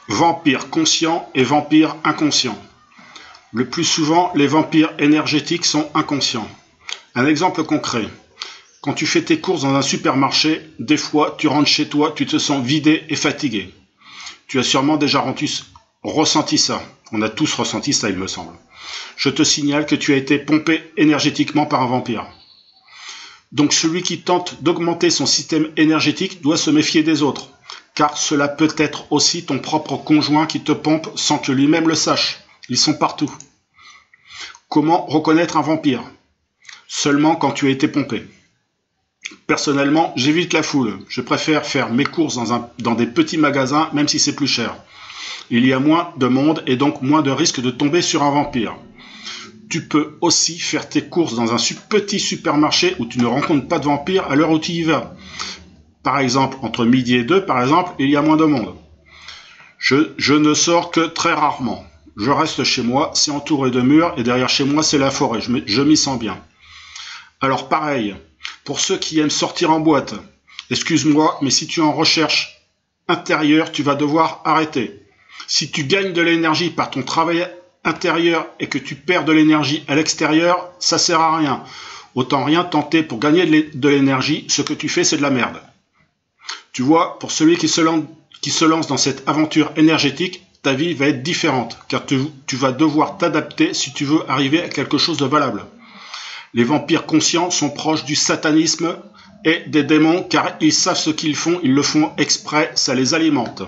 Vampires conscients et vampires inconscients. Le plus souvent, les vampires énergétiques sont inconscients. Un exemple concret. Quand tu fais tes courses dans un supermarché, des fois, tu rentres chez toi, tu te sens vidé et fatigué. Tu as sûrement déjà ressenti ça. On a tous ressenti ça, il me semble. Je te signale que tu as été pompé énergétiquement par un vampire. Donc celui qui tente d'augmenter son système énergétique doit se méfier des autres, car cela peut être aussi ton propre conjoint qui te pompe sans que lui-même le sache. Ils sont partout. Comment reconnaître un vampire? Seulement quand tu as été pompé. Personnellement, j'évite la foule. Je préfère faire mes courses dans des petits magasins, même si c'est plus cher. Il y a moins de monde et donc moins de risque de tomber sur un vampire. Tu peux aussi faire tes courses dans un petit supermarché où tu ne rencontres pas de vampire à l'heure où tu y vas. Par exemple, entre midi et 2, par exemple, il y a moins de monde. Je ne sors que très rarement. Je reste chez moi, c'est entouré de murs et derrière chez moi, c'est la forêt. Je m'y sens bien. Alors pareil, pour ceux qui aiment sortir en boîte, excuse-moi, mais si tu es en recherche intérieure, tu vas devoir arrêter. Si tu gagnes de l'énergie par ton travail intérieur et que tu perds de l'énergie à l'extérieur, ça sert à rien. Autant rien tenter pour gagner de l'énergie, ce que tu fais c'est de la merde. Tu vois, pour celui qui se lance dans cette aventure énergétique, ta vie va être différente, car tu vas devoir t'adapter si tu veux arriver à quelque chose de valable. Les vampires conscients sont proches du satanisme et des démons, car ils savent ce qu'ils font, ils le font exprès, ça les alimente.